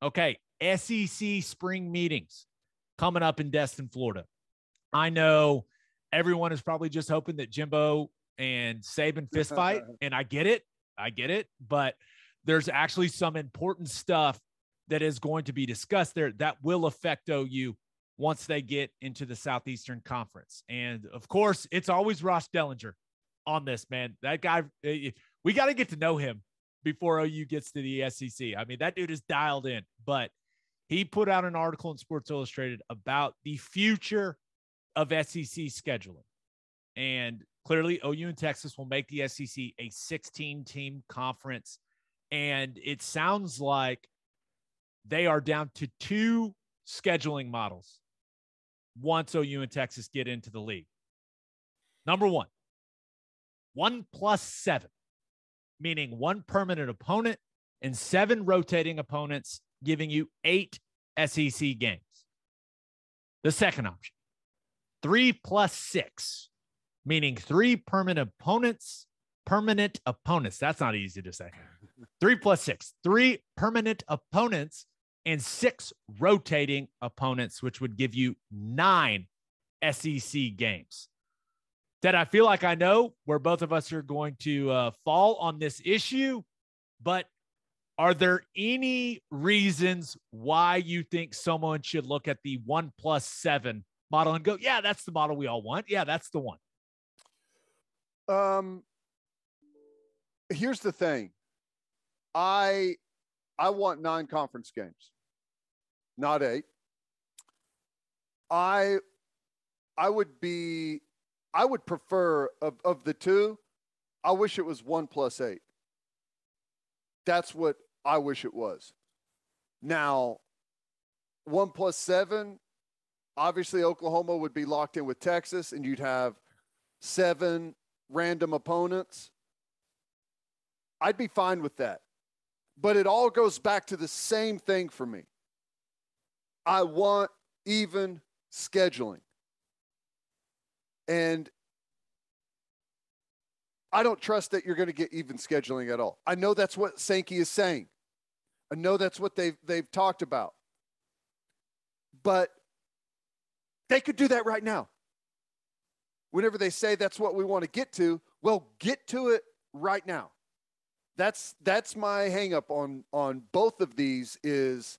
Okay, SEC spring meetings coming up in Destin, Florida. I know everyone is probably just hoping that Jimbo and Saban fist fight, and I get it. But there's actually some important stuff that is going to be discussed there that will affect OU once they get into the Southeastern Conference. And, of course, it's always Ross Dellinger on this, man. That guy, we got to get to know him before OU gets to the SEC. I mean, that dude is dialed in. But he put out an article in Sports Illustrated about the future of SEC scheduling. And clearly, OU and Texas will make the SEC a 16-team conference. And it sounds like they are down to 2 scheduling models once OU and Texas get into the league. Number 1+7, meaning 1 permanent opponent and 7 rotating opponents, giving you 8 SEC games. The second option, 3+6, meaning 3 permanent opponents. That's not easy to say. 3+6, 3 permanent opponents and 6 rotating opponents, which would give you 9 SEC games. That I feel like I know where both of us are going to fall on this issue, but are there any reasons why you think someone should look at the 1+7 model and go, yeah, that's the model we all want. Yeah, that's the one. Here's the thing. I want 9 conference games, not 8. I would prefer of the 2. I wish it was 1+8. That's what I wish it was. Now, 1+7, obviously Oklahoma would be locked in with Texas, and you'd have 7 random opponents. I'd be fine with that. But it all goes back to the same thing for me. I want even scheduling. And I don't trust that you're going to get even scheduling at all. I know that's what Sankey is saying. I know that's what they've talked about. But they could do that right now. Whenever they say that's what we want to get to, well, get to it right now. That's my hang up on both of these is,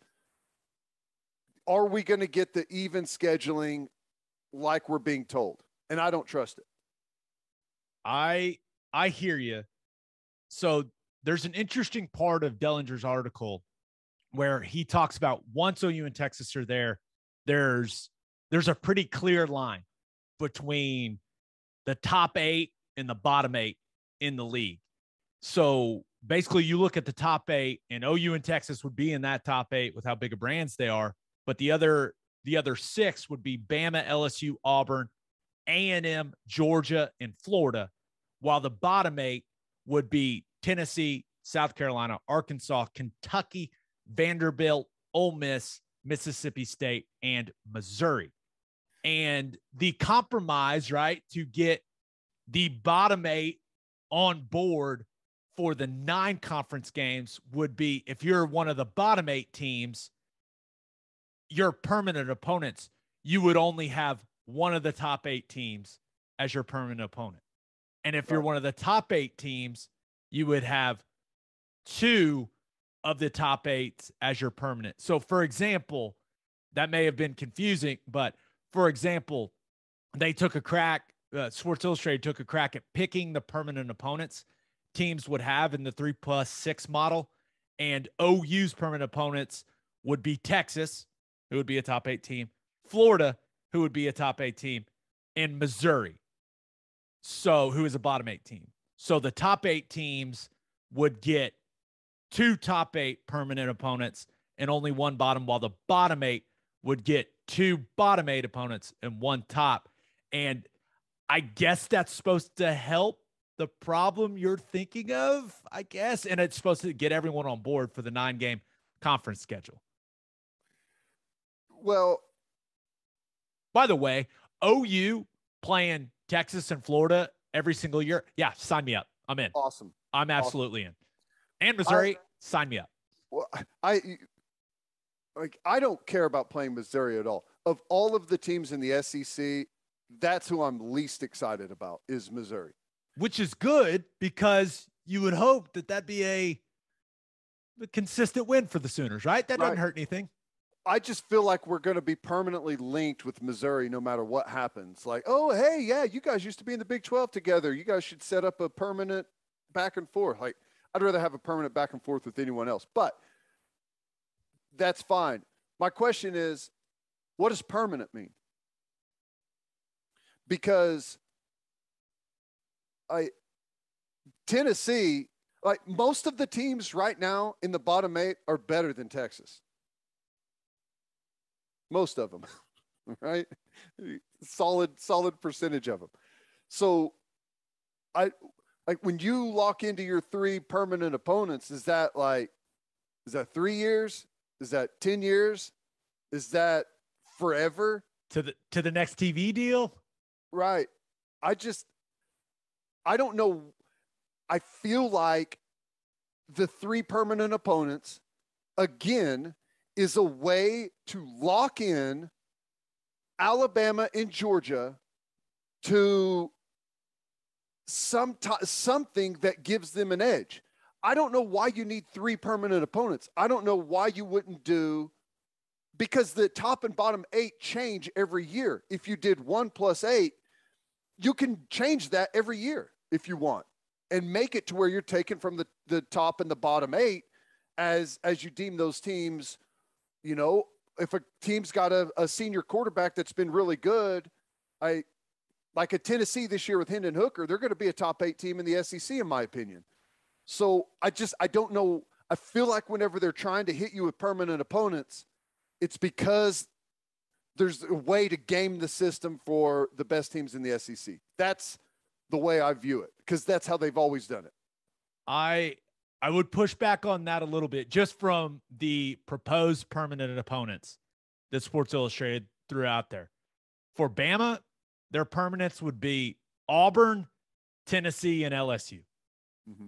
are we going to get the even scheduling like we're being told? And I don't trust it. I hear you. So there's an interesting part of Dellinger's article where he talks about once OU and Texas are there, there's a pretty clear line between the top 8 and the bottom 8 in the league. So basically you look at the top 8 and OU and Texas would be in that top 8 with how big of brands they are. But the other 6 would be Bama, LSU, Auburn, A&M, Georgia, and Florida, while the bottom 8 would be Tennessee, South Carolina, Arkansas, Kentucky, Vanderbilt, Ole Miss, Mississippi State, and Missouri. And the compromise, right, to get the bottom 8 on board for the 9 conference games would be, if you're one of the bottom 8 teams, your permanent opponents, you would only have one of the top 8 teams as your permanent opponent. And if you're one of the top 8 teams, you would have 2 of the top 8 as your permanent. So, for example, that may have been confusing, but for example, they took a crack, Sports Illustrated took a crack at picking the permanent opponents teams would have in the 3+6 model. And OU's permanent opponents would be Texas, who would be a top 8 team, Florida, who would be a top 8 team, and Missouri, who is a bottom 8 team. So the top 8 teams would get 2 top 8 permanent opponents and only 1 bottom, while the bottom 8 would get 2 bottom 8 opponents and 1 top. And I guess that's supposed to help the problem you're thinking of, I guess. And it's supposed to get everyone on board for the 9-game conference schedule. Well, by the way, OU playing Texas and Florida every single year. Yeah, sign me up. I'm in. Awesome. I'm absolutely in. And Missouri, sign me up. Well, like, I don't care about playing Missouri at all. Of all of the teams in the SEC, that's who I'm least excited about is Missouri. Which is good because you would hope that that'd be a consistent win for the Sooners, right? That doesn't hurt anything. I just feel like we're going to be permanently linked with Missouri no matter what happens. Like, oh, hey, yeah, you guys used to be in the Big 12 together. You guys should set up a permanent back and forth. Like, I'd rather have a permanent back and forth with anyone else, but that's fine. My question is, what does permanent mean? Because Tennessee, like most of the teams right now in the bottom 8 are better than Texas. Most of them, right? Solid percentage of them. So like when you lock into your 3 permanent opponents, is that 3 years? Is that 10 years? Is that forever? To the next TV deal? Right. I don't know. I feel like the 3 permanent opponents, again, is a way to lock in Alabama and Georgia to something that gives them an edge. I don't know why you need 3 permanent opponents. I don't know why you wouldn't do, because the top and bottom 8 change every year. If you did 1 + 8, you can change that every year if you want and make it to where you're taking from the top and the bottom 8 as you deem those teams. You know, if a team's got a senior quarterback that's been really good, like a Tennessee this year with Hendon Hooker, they're going to be a top 8 team in the SEC, in my opinion. So I don't know. I feel like whenever they're trying to hit you with permanent opponents, it's because there's a way to game the system for the best teams in the SEC. That's the way I view it, because that's how they've always done it. I would push back on that a little bit, just from the proposed permanent opponents that Sports Illustrated threw out there. For Bama, their permanents would be Auburn, Tennessee, and LSU. Mm-hmm.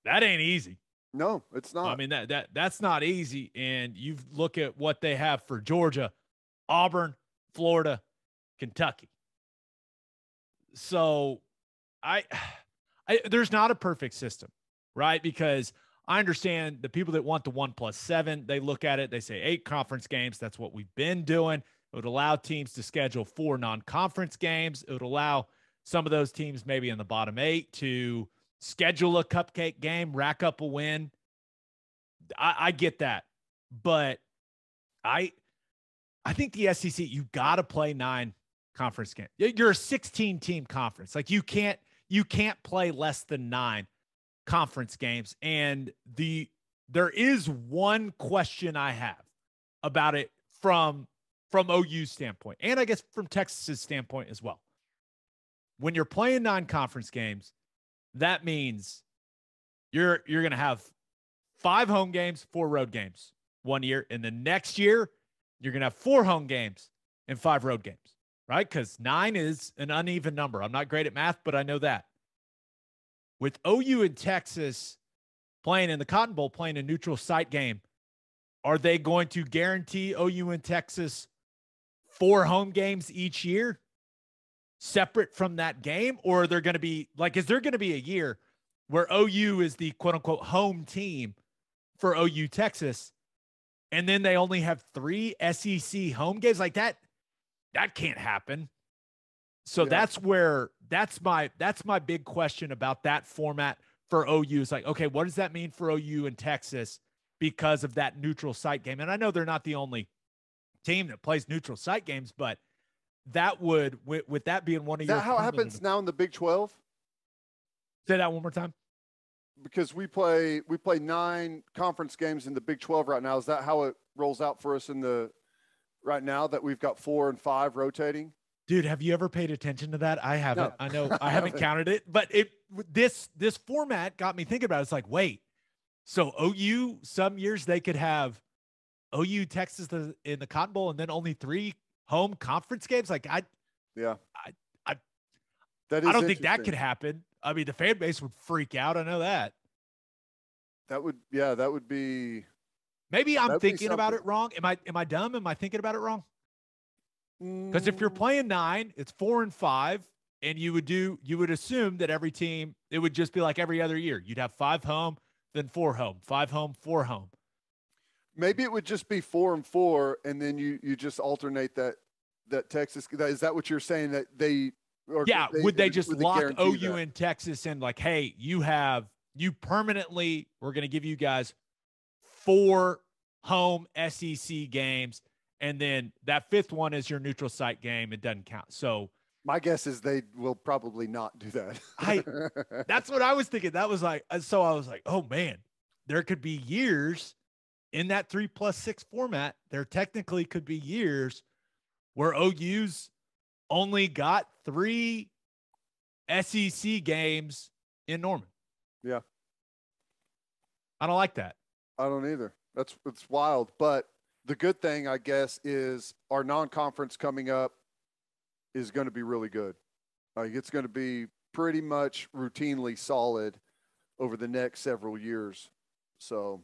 That ain't easy. No, it's not. I mean, that's not easy. And you look at what they have for Georgia, Auburn, Florida, Kentucky. So there's not a perfect system, right? Because I understand the people that want the 1 + 7, they look at it, they say 8 conference games. That's what we've been doing. It would allow teams to schedule 4 non-conference games. It would allow some of those teams maybe in the bottom 8 to schedule a cupcake game, rack up a win. I get that. But I think the SEC, you've got to play 9 conference games. You're a 16-team conference. Like you can't play less than 9 conference games. And there is one question I have about it from OU's standpoint, and I guess from Texas's standpoint as well. When you're playing 9 conference games, that means you're going to have 5 home games, 4 road games one year. And the next year, you're going to have 4 home games and 5 road games, right? Because 9 is an uneven number. I'm not great at math, but I know that. With OU and Texas playing in the Cotton Bowl, playing a neutral site game, are they going to guarantee OU and Texas 4 home games each year separate from that game? Or are there going to be, like, is there going to be a year where OU is the quote unquote home team for OU Texas, and then they only have 3 SEC home games? Like that can't happen. So yeah. that's my big question about that format for OU. Is like, okay, what does that mean for OU and Texas because of that neutral site game? And I know they're not the only team that plays neutral site games, but that would, with that being one of your. Is that how it happens now in the Big 12? Say that one more time. Because we play 9 conference games in the Big 12 right now. Is that how it rolls out for us right now that we've got 4 and 5 rotating? Dude, have you ever paid attention to that? I haven't. No. I know I haven't counted it, but this format got me thinking about it. It's like, wait, so OU, some years they could have OU Texas in the Cotton Bowl and then only 3 home conference games. Like I don't think that could happen. I mean, the fan base would freak out. I know that. That would be Maybe I'm That'd be thinking about something. it wrong. Am I dumb? Am I thinking about it wrong? Because if you're Mm, playing 9, it's 4 and 5, and you would assume that every team, it would just be like every other year. You'd have 5 home, then 4 home, 5 home, 4 home. maybe it would just be 4 and 4, and then you just alternate that Texas. Is that what you're saying, that they or Yeah, they would they just would they lock guarantee OU that? in Texas and like, hey, you permanently, we're going to give you guys 4 home SEC games, and then that 5th one is your neutral site game. It doesn't count. So My guess is they will probably not do I that. that's what I was thinking. That was like, so I was like, oh man, there could be years in that 3+6 format. There technically could be years where OU's only got 3 SEC games in Norman. Yeah, I don't like that. I don't either. It's wild. But the good thing, I guess, is our non-conference coming up is going to be really good. Like, it's going to be pretty much routinely solid over the next several years. So,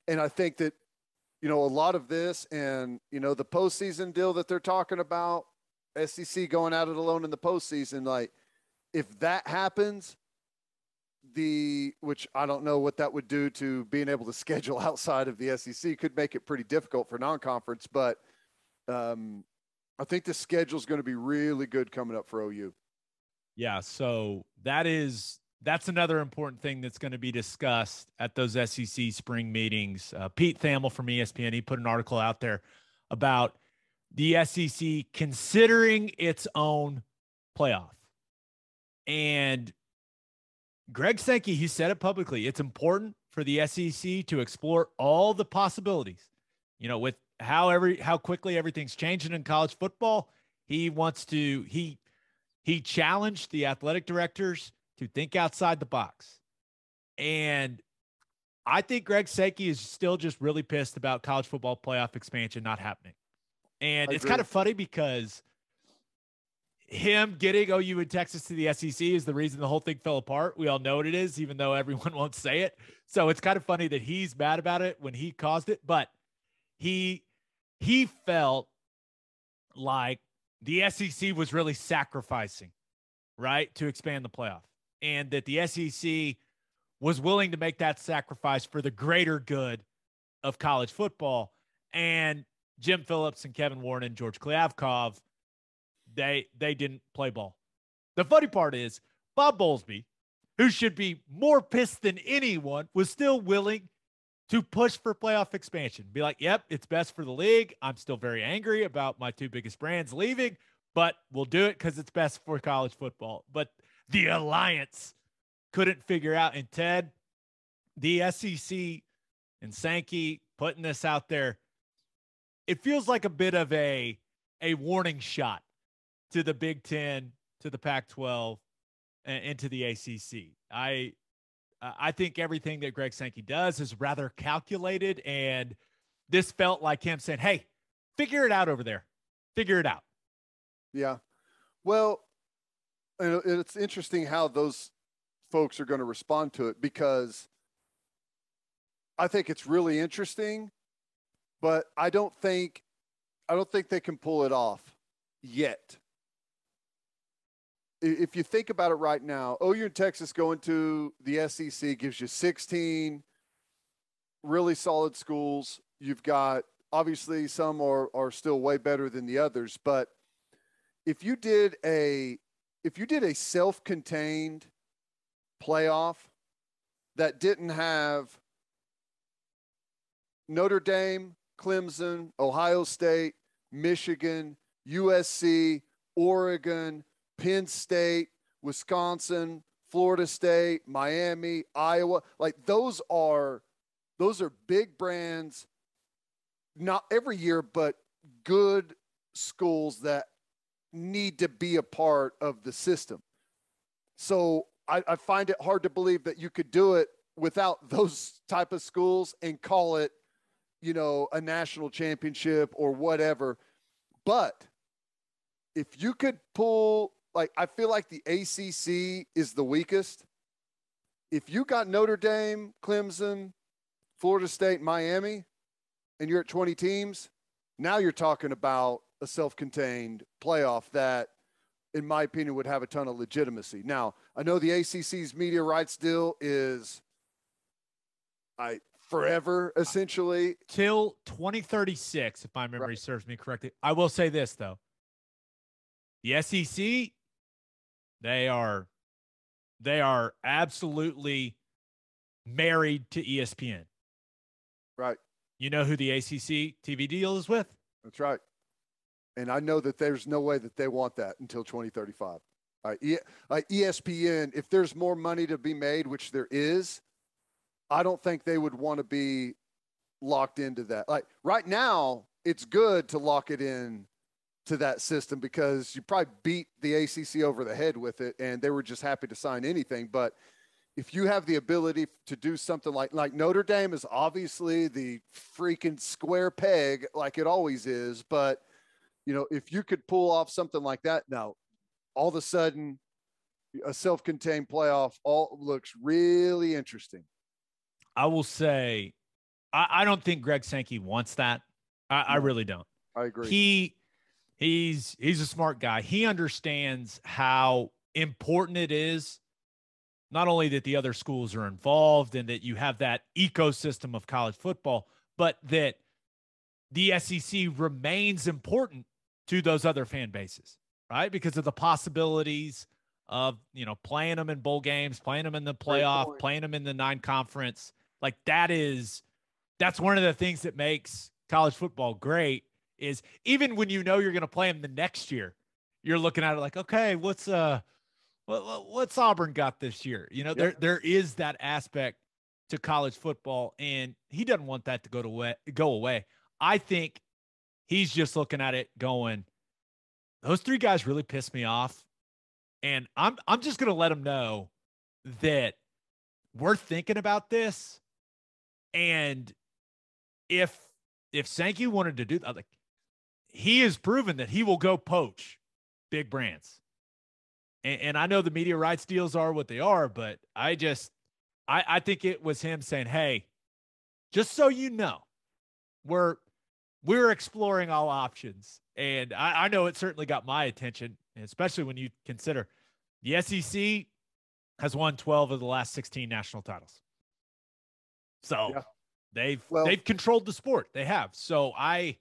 and I think that, a lot of this and, the postseason deal that they're talking about, SEC going at it alone in the postseason, like, if that happens, which I don't know what that would do to being able to schedule outside of the SEC, could make it pretty difficult for non-conference, but I think the schedule is going to be really good coming up for OU. Yeah, so that's another important thing that's going to be discussed at those SEC spring meetings. Pete Thamel from ESPN, he put an article out there about the SEC considering its own playoff. And Greg Sankey, he said it publicly. It's important for the SEC to explore all the possibilities. With how quickly everything's changing in college football, he challenged the athletic directors to think outside the box. And I think Greg Sankey is still just really pissed about college football playoff expansion not happening. And it's kind of funny because him getting OU and Texas to the SEC is the reason the whole thing fell apart. We all know what it is, even though everyone won't say it. So it's kind of funny that he's mad about it when he caused it. But he felt like the SEC was really sacrificing, right, to expand the playoff, and that the SEC was willing to make that sacrifice for the greater good of college football. And Jim Phillips and Kevin Warren and George Kliavkov, they didn't play ball. The funny part is Bob Bowlesby, who should be more pissed than anyone, was still willing to push for playoff expansion. Be like, yep, it's best for the league. I'm still very angry about my 2 biggest brands leaving, but we'll do it because it's best for college football. But the alliance couldn't figure out. And Ted, the SEC and Sankey putting this out there, it feels like a bit of a warning shot to the Big Ten, to the Pac-12, and to the ACC. I think everything that Greg Sankey does is rather calculated, and this felt like him saying, hey, figure it out over there. Figure it out. Yeah. Well, it's interesting how those folks are going to respond to it, because I think it's really interesting, but I don't think they can pull it off yet. If you think about it right now, OU and Texas going to the SEC gives you 16 really solid schools. You've got, obviously, some are still way better than the others, but if you did a self-contained playoff that didn't have Notre Dame, Clemson, Ohio State, Michigan, USC, Oregon, Penn State, Wisconsin, Florida State, Miami, Iowa, like those are big brands, not every year, but good schools that need to be a part of the system. So I find it hard to believe that you could do it without those type of schools and call it, a national championship or whatever. But if you could pull, like, I feel like the ACC is the weakest. If you got Notre Dame, Clemson, Florida State, Miami, and you're at 20 teams, now you're talking about a self-contained playoff that, in my opinion, would have a ton of legitimacy. Now, I know the ACC's media rights deal is forever, essentially. Till 2036, if my memory serves me correctly. I will say this, though. The SEC, they are absolutely married to ESPN. Right. You know who the ACC TV deal is with? That's right. And I know that there's no way that they want that until 2035. ESPN, if there's more money to be made, which there is, I don't think they would want to be locked into that. Like right now, it's good to lock it in to that system because you probably beat the ACC over the head with it, and they were just happy to sign anything. But if you have the ability to do something like Notre Dame is obviously the freaking square peg, like it always is. But, you know, if you could pull off something like that, now all of a sudden a self-contained playoff all looks really interesting. I will say, I don't think Greg Sankey wants that. I really don't. I agree. He's a smart guy. He understands how important it is, not only that the other schools are involved and that you have that ecosystem of college football, but that the SEC remains important to those other fan bases, right? Because of the possibilities of, you know, playing them in bowl games, playing them in the playoff, playing them in the non-conference. Like that's one of the things that makes college football great is even when you know you're going to play them the next year, you're looking at it like, okay, what's Auburn got this year? You know, there is that aspect to college football, and he doesn't want that to go away. I think he's just looking at it going, those three guys really pissed me off, and I'm just going to let them know that we're thinking about this, and if Sankey wanted to do that, like he has proven that he will go poach big brands. And I know the media rights deals are what they are, but I think it was him saying, hey, just so you know, we're exploring all options. And I know it certainly got my attention, especially when you consider the SEC has won 12 of the last 16 national titles. So they've controlled the sport. They have. So I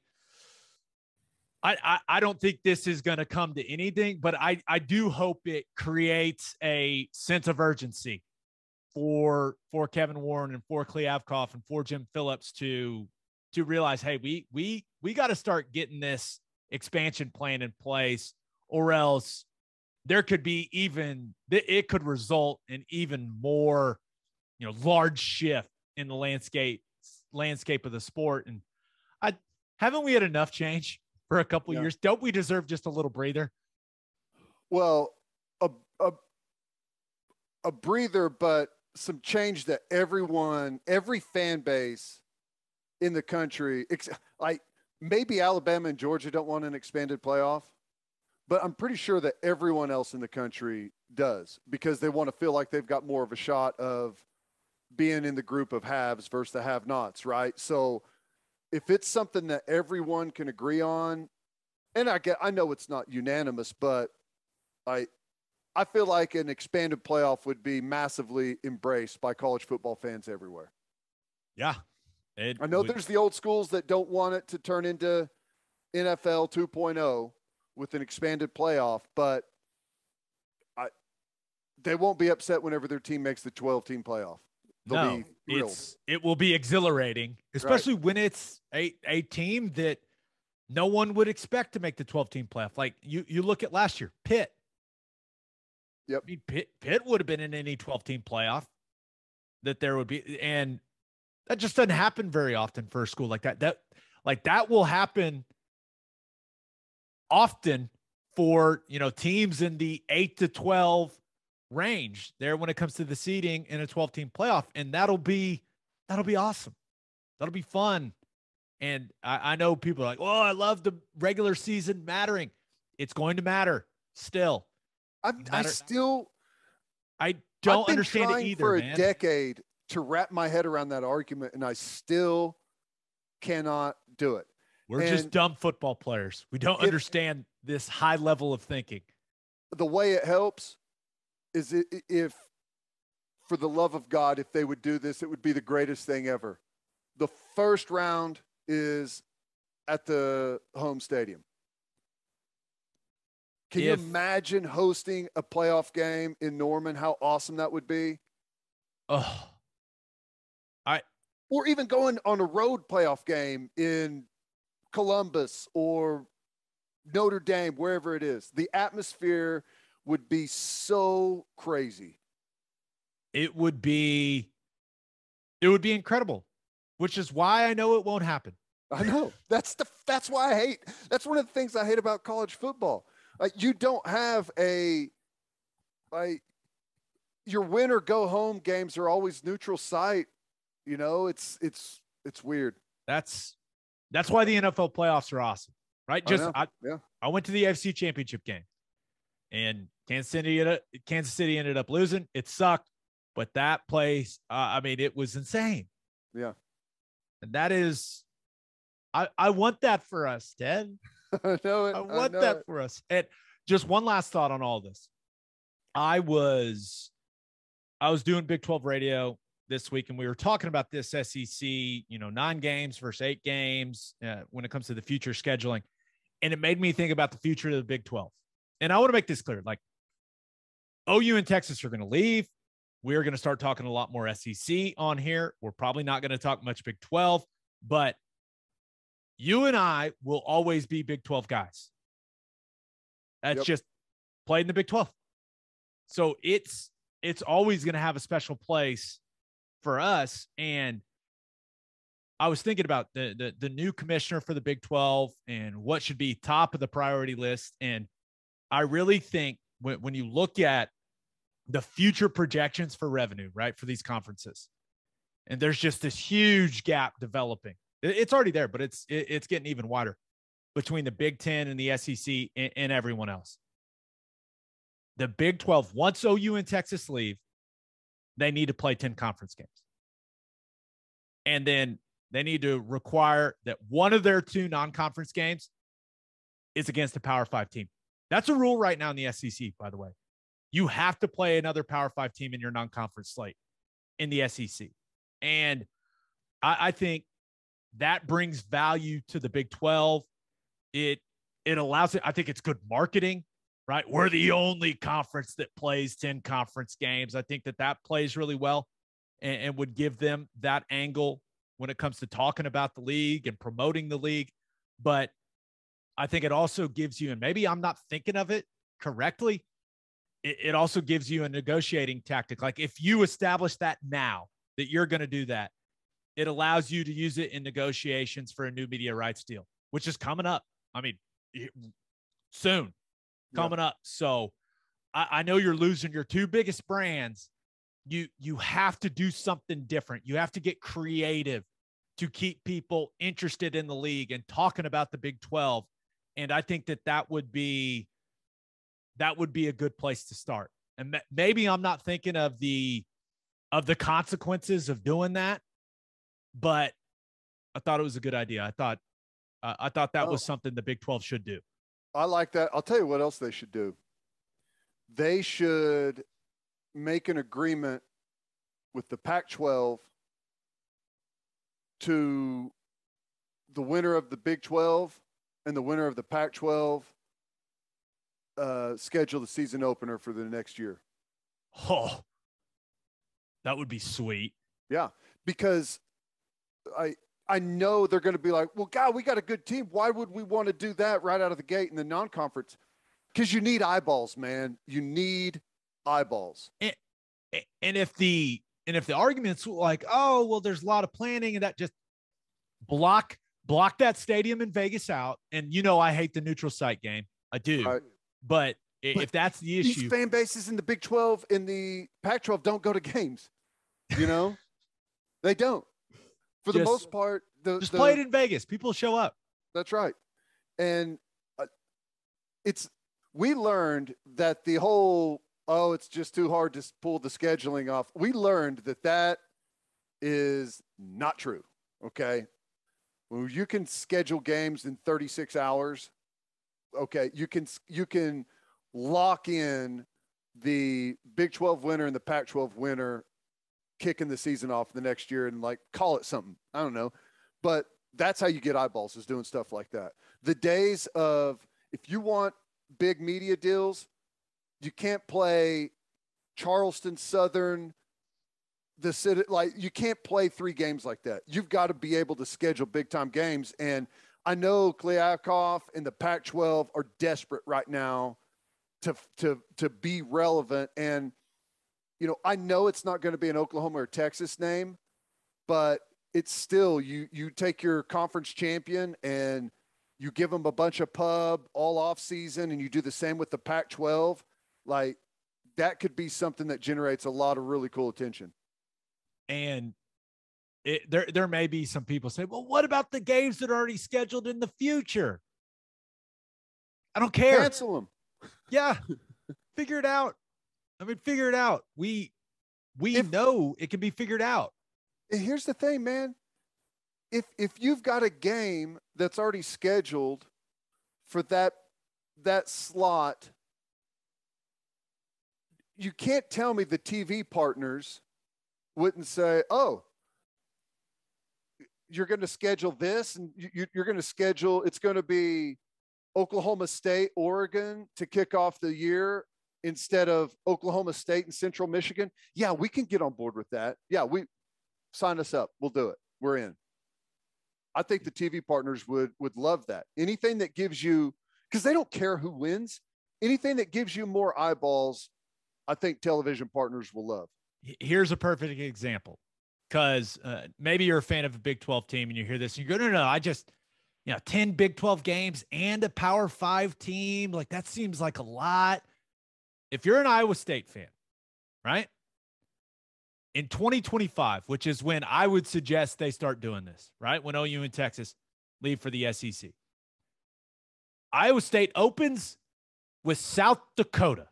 don't think this is going to come to anything, but I do hope it creates a sense of urgency for Kevin Warren and for Kliavkoff and for Jim Phillips to realize, hey, we got to start getting this expansion plan in place, or else there could be it could result in even more, you know, large shift in the landscape of the sport. And haven't we had enough change for a couple of years? Don't we deserve just a little breather? Well, a breather, but some change that every fan base in the country, like maybe Alabama and Georgia don't want an expanded playoff, but I'm pretty sure that everyone else in the country does, because they want to feel like they've got more of a shot of being in the group of haves versus the have-nots, right? So if it's something that everyone can agree on, and I know it's not unanimous, but I feel like an expanded playoff would be massively embraced by college football fans everywhere. Yeah. I know there's the old schools that don't want it to turn into NFL 2.0 with an expanded playoff, but they won't be upset whenever their team makes the 12-team playoff. It will be exhilarating, especially when it's a team that no one would expect to make the 12-team playoff. Like you look at last year, Pitt. Yep. I mean, Pitt would have been in any 12-team playoff that there would be, and that just doesn't happen very often for a school like that. That will happen often for, you know, teams in the 8 to 12 range there when it comes to the seeding in a 12-team playoff. And that'll be awesome. That'll be fun. And I know people are like, well, I love the regular season mattering. It's going to matter still. I don't understand it either, for man. a decade to wrap my head around that argument, and I still cannot do it. We're just dumb football players. We don't understand this high level of thinking. The way it helps is if, for the love of God, if they would do this, it would be the greatest thing ever. The first round is at the home stadium. Can you imagine hosting a playoff game in Norman? How awesome that would be. Oh, or even going on a road playoff game in Columbus or Notre Dame, wherever it is. The atmosphere would be so crazy. It would be incredible, which is why I know it won't happen. I know. That's why that's one of the things I hate about college football. You don't have your win or go home games are always neutral site. You know, it's weird. That's why the NFL playoffs are awesome, right? I went to the AFC Championship game, and Kansas City ended up losing. It sucked, but that place, it was insane. Yeah, and that is, I want that for us, Ted. I know it. I want that for us. And just one last thought on all this. I was doing Big 12 radio this week, and we were talking about this SEC, 9 games versus 8 games when it comes to the future scheduling. And it made me think about the future of the Big 12. And I want to make this clear. Like, OU and Texas are going to leave. We're going to start talking a lot more SEC on here. We're probably not going to talk much Big 12, but you and I will always be Big 12 guys. That's just played in the Big 12. So it's always going to have a special place for us. And I was thinking about the new commissioner for the Big 12 and what should be top of the priority list. And I really think when you look at the future projections for revenue, right, for these conferences, and there's just this huge gap developing. It's already there, but it's getting even wider between the Big 10 and the SEC and everyone else. The Big 12, once OU and Texas leave, they need to play 10 conference games. And then they need to require that one of their 2 non-conference games is against a Power 5 team. That's a rule right now in the SEC, by the way. You have to play another Power 5 team in your non-conference slate in the SEC. And I think that brings value to the Big 12. It allows it. I think it's good marketing, right? We're the only conference that plays 10 conference games. I think that plays really well and would give them that angle when it comes to talking about the league and promoting the league. But I think it also gives you, and maybe I'm not thinking of it correctly, it also gives you a negotiating tactic. Like if you establish that now, that you're going to do that, it allows you to use it in negotiations for a new media rights deal, which is coming up. Soon coming up. So I know you're losing your 2 biggest brands. You have to do something different. You have to get creative to keep people interested in the league and talking about the Big 12. And I think that would be a good place to start. And maybe I'm not thinking of the consequences of doing that, but I thought it was a good idea. I thought that was something the Big 12 should do. I like that. I'll tell you what else they should do. They should make an agreement with the Pac-12 to the winner of the Big 12 and the winner of the Pac-12 schedule the season opener for the next year. Oh, that would be sweet. Yeah, because I know they're going to be like, well, God, we got a good team. Why would we want to do that right out of the gate in the non-conference? Because you need eyeballs, man. You need eyeballs. And if the argument's like, oh, well, there's a lot of planning, and that just block that stadium in Vegas out. And I hate the neutral site game. I do. Right. But if that's the issue, these fan bases in the Big 12 in the Pac-12 don't go to games. They don't. For the most part, play it in Vegas. People show up. That's right. And we learned that the whole, it's just too hard to pull the scheduling off. We learned that is not true. Okay. Well, you can schedule games in 36 hours. Okay, you can lock in the Big 12 winner and the Pac-12 winner, kicking the season off the next year, and like call it something. I don't know, but that's how you get eyeballs, is doing stuff like that. The days of, if you want big media deals, you can't play Charleston Southern, the city, like you can't play 3 games like that. You've got to be able to schedule big time games. And I know Kliavkoff and the Pac-12 are desperate right now to be relevant. And, you know, I know it's not going to be an Oklahoma or Texas name, but it's still, you take your conference champion and you give them a bunch of pub all off season, and you do the same with the Pac-12. Like, that could be something that generates a lot of really cool attention. And there may be some people say, well, what about the games that are already scheduled in the future? I don't care. Cancel them. Yeah. Figure it out. I mean, figure it out. We know it can be figured out. And here's the thing, man. If you've got a game that's already scheduled for that slot, you can't tell me the TV partners wouldn't say, oh, you're going to schedule this, and you're going to schedule, it's going to be Oklahoma State, Oregon to kick off the year instead of Oklahoma State and Central Michigan. Yeah, we can get on board with that. Yeah, sign us up. We'll do it. We're in. I think the TV partners would love that. Anything that gives you, because they don't care who wins, anything that gives you more eyeballs, I think television partners will love. Here's a perfect example, because maybe you're a fan of a Big 12 team and you hear this and you go, no, I just, 10 Big 12 games and a Power 5 team. Like, that seems like a lot. If you're an Iowa State fan, right? In 2025, which is when I would suggest they start doing this, right? When OU and Texas leave for the SEC. Iowa State opens with South Dakota.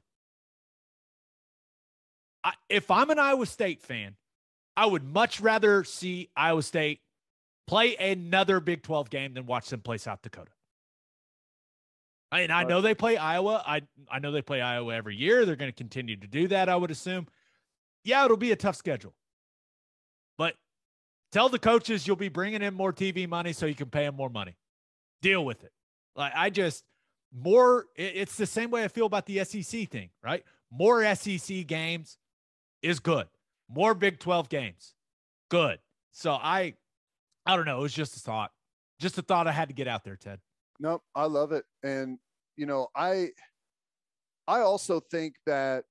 If I'm an Iowa State fan, I would much rather see Iowa State play another Big 12 game than watch them play South Dakota. I know they play Iowa. I know they play Iowa every year. They're going to continue to do that, I would assume. Yeah, it'll be a tough schedule. But tell the coaches you'll be bringing in more TV money so you can pay them more money. Deal with it. Like, it's the same way I feel about the SEC thing, right? More SEC games is good. More Big 12 games, good. So I don't know. It was just a thought. Just a thought I had to get out there, Ted. Nope, I love it. And, I also think that,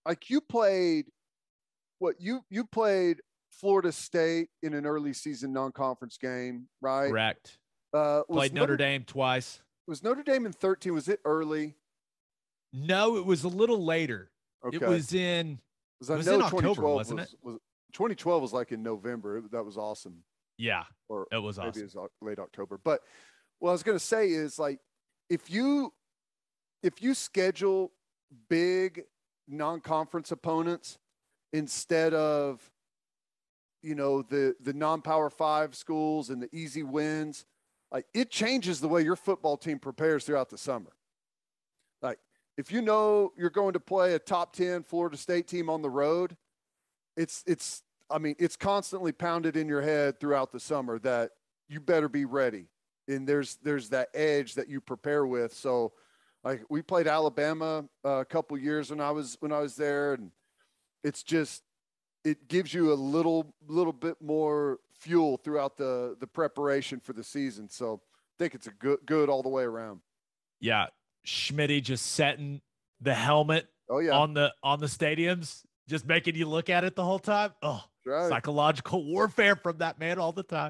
like, you played Florida State in an early season non-conference game, right? Correct. Played Notre Dame twice. Was Notre Dame in 13? Was it early? No, it was a little later. Okay. It was in October, wasn't it? 2012 was like in November. That was awesome. Yeah, or it was awesome. Maybe it was late October. But what I was going to say is, like, if you schedule big non-conference opponents instead of, the non-Power 5 schools and the easy wins, like, it changes the way your football team prepares throughout the summer. Like, if you're going to play a top 10 Florida State team on the road, it's constantly pounded in your head throughout the summer that you better be ready. And there's that edge that you prepare with. So, like, we played Alabama a couple years when I was there, and it's just, it gives you a little bit more fuel throughout the preparation for the season. So I think it's a good all the way around. Yeah. Schmitty just setting the helmet on the stadiums, just making you look at it the whole time. Oh, right. Psychological warfare from that man all the time.